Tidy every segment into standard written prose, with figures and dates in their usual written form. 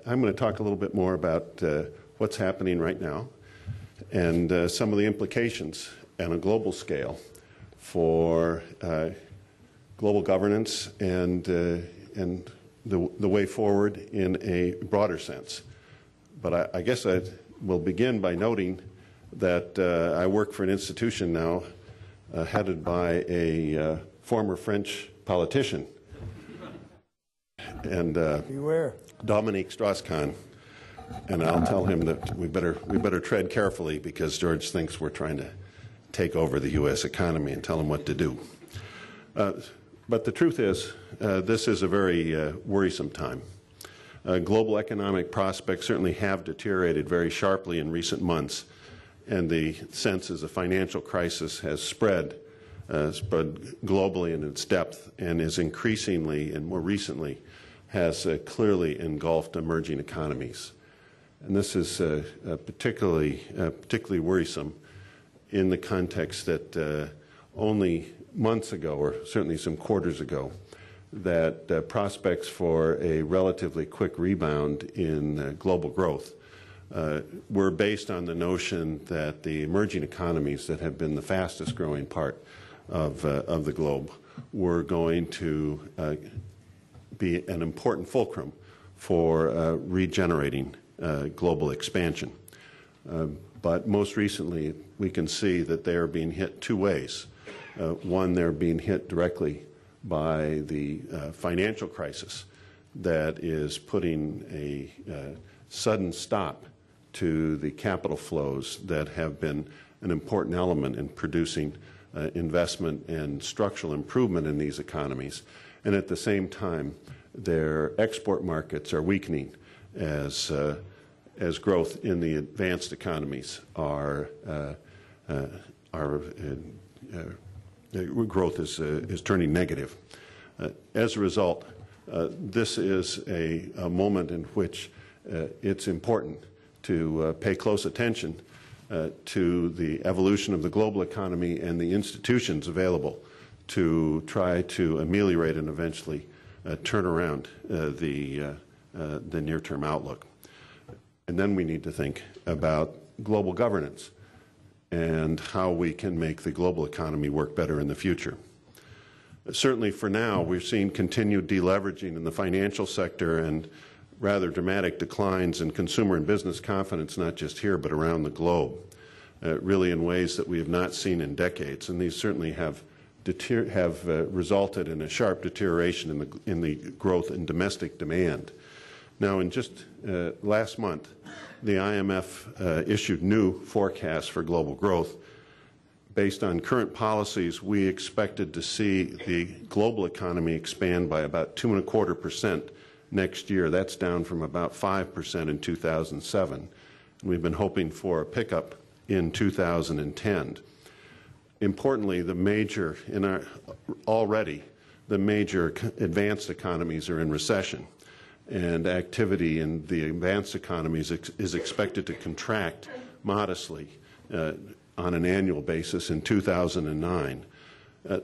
I'm going to talk a little bit more about what's happening right now and some of the implications on a global scale for global governance and the way forward in a broader sense. But I guess I will begin by noting that I work for an institution now headed by a former French politician, and beware, Dominique Strauss-Kahn, and I'll tell him that we better tread carefully because George thinks we're trying to take over the U.S. economy and tell him what to do. But the truth is, this is a very worrisome time. Global economic prospects certainly have deteriorated very sharply in recent months, and the sense is a financial crisis has spread globally in its depth and is increasingly and more recently has clearly engulfed emerging economies. And this is particularly worrisome in the context that only months ago, or certainly some quarters ago, that prospects for a relatively quick rebound in global growth were based on the notion that the emerging economies that have been the fastest growing part of the globe were going to be an important fulcrum for regenerating global expansion. But most recently, we can see that they are being hit two ways. One, they're being hit directly by the financial crisis that is putting a sudden stop to the capital flows that have been an important element in producing investment and structural improvement in these economies. And at the same time, their export markets are weakening as growth in the advanced economies growth is turning negative. As a result, this is a moment in which it's important to pay close attention to the evolution of the global economy and the institutions available to try to ameliorate and eventually turn around the near-term outlook. And then we need to think about global governance and how we can make the global economy work better in the future. Certainly for now, we've seen continued deleveraging in the financial sector and rather dramatic declines in consumer and business confidence, not just here but around the globe, really in ways that we have not seen in decades. And these certainly have resulted in a sharp deterioration in the growth in domestic demand. Now, in just last month, the IMF issued new forecasts for global growth. Based on current policies, we expected to see the global economy expand by about 2.25% next year. That's down from about 5% in 2007. We've been hoping for a pickup in 2010. Importantly, already the major advanced economies are in recession, and activity in the advanced economies is expected to contract modestly on an annual basis in 2009.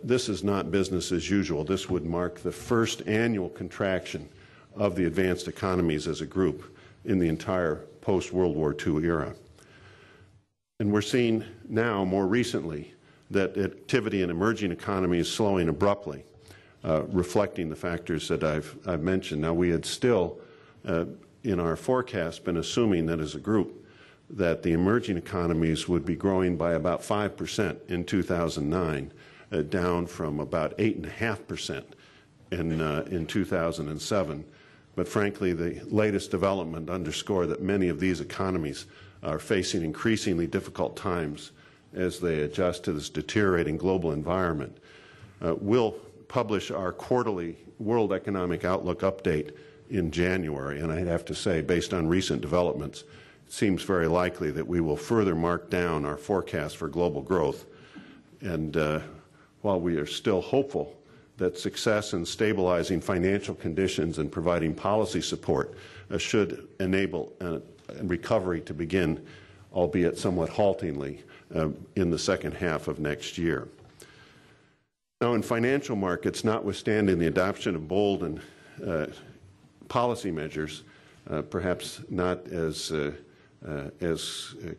This is not business as usual. This would mark the first annual contraction of the advanced economies as a group in the entire post-World War II era. And we're seeing now, more recently, that activity in emerging economies is slowing abruptly, reflecting the factors that I've mentioned. Now, we had still, in our forecast, been assuming that as a group that the emerging economies would be growing by about 5% in 2009, down from about 8.5% in 2007. But frankly, the latest development underscore that many of these economies are facing increasingly difficult times as they adjust to this deteriorating global environment. We'll publish our quarterly World Economic Outlook update in January, and I'd have to say, based on recent developments, it seems very likely that we will further mark down our forecast for global growth. And while we are still hopeful that success in stabilizing financial conditions and providing policy support should enable recovery to begin, albeit somewhat haltingly, in the second half of next year. Now, in financial markets, notwithstanding the adoption of bold and policy measures, perhaps not as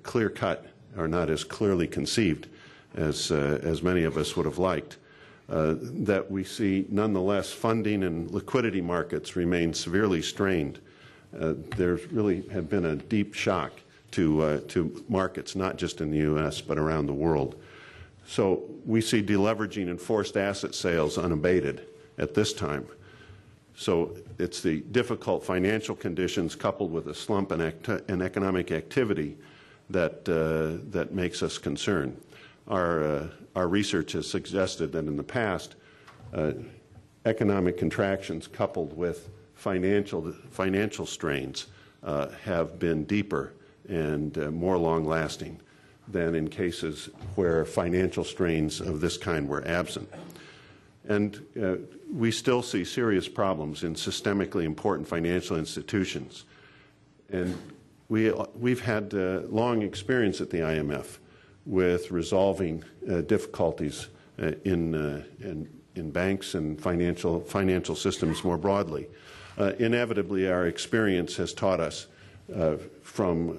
clear-cut or not as clearly conceived as many of us would have liked, that we see nonetheless funding and liquidity markets remain severely strained. There really had been a deep shock to markets, not just in the U.S., but around the world. So we see deleveraging and forced asset sales unabated at this time. So it's the difficult financial conditions coupled with a slump in economic activity that makes us concerned. Our research has suggested that in the past, economic contractions coupled with financial strains have been deeper and more long-lasting than in cases where financial strains of this kind were absent. And we still see serious problems in systemically important financial institutions. And we've had long experience at the IMF with resolving difficulties in banks and financial systems more broadly. Inevitably, our experience has taught us from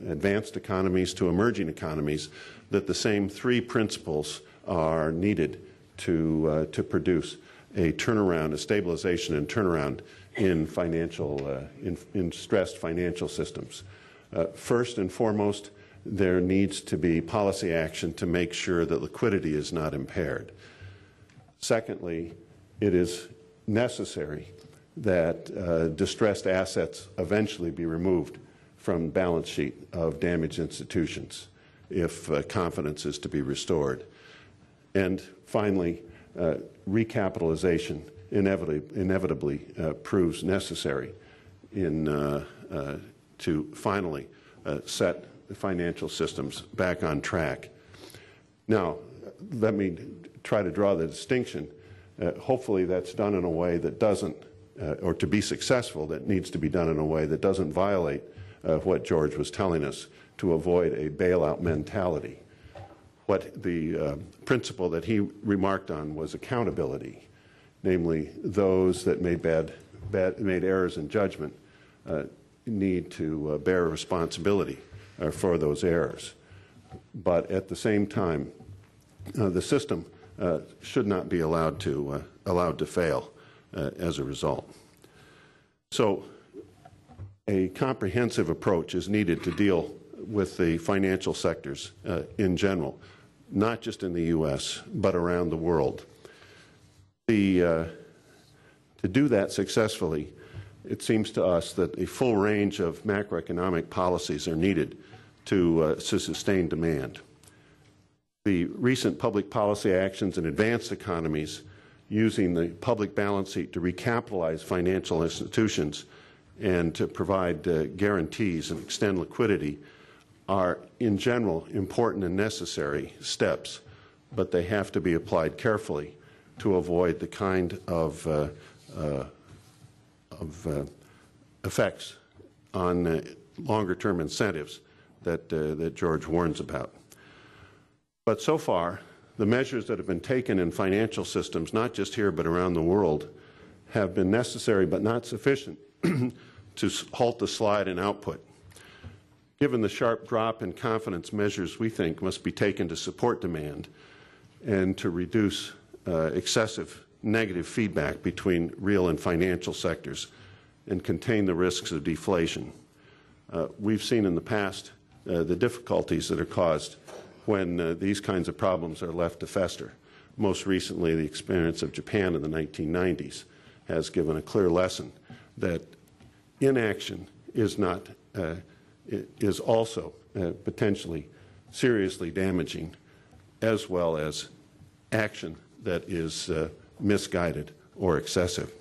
advanced economies to emerging economies that the same three principles are needed to produce a turnaround, a stabilization and turnaround in stressed financial systems. First and foremost, there needs to be policy action to make sure that liquidity is not impaired. Secondly, it is necessary that distressed assets eventually be removed from the balance sheet of damaged institutions if confidence is to be restored. And finally, recapitalization inevitably proves necessary to finally set the financial systems back on track. Now, let me try to draw the distinction. Hopefully that's done in a way that doesn't, or to be successful, that needs to be done in a way that doesn't violate what George was telling us, to avoid a bailout mentality. What the principle that he remarked on was accountability, namely those that made errors in judgment need to bear responsibility for those errors. But at the same time, the system should not be allowed to fail as a result. So a comprehensive approach is needed to deal with the financial sectors in general, not just in the U.S., but around the world. To do that successfully, it seems to us that a full range of macroeconomic policies are needed to sustain demand. The recent public policy actions in advanced economies using the public balance sheet to recapitalize financial institutions and to provide guarantees and extend liquidity are, in general, important and necessary steps, but they have to be applied carefully to avoid the kind of effects on longer-term incentives that George warns about. But so far, the measures that have been taken in financial systems, not just here but around the world, have been necessary but not sufficient to halt the slide in output. Given the sharp drop in confidence, measures we think must be taken to support demand and to reduce excessive negative feedback between real and financial sectors and contain the risks of deflation. We've seen in the past the difficulties that are caused when these kinds of problems are left to fester. Most recently, the experience of Japan in the 1990s has given a clear lesson that inaction is also potentially seriously damaging, as well as action that is misguided or excessive.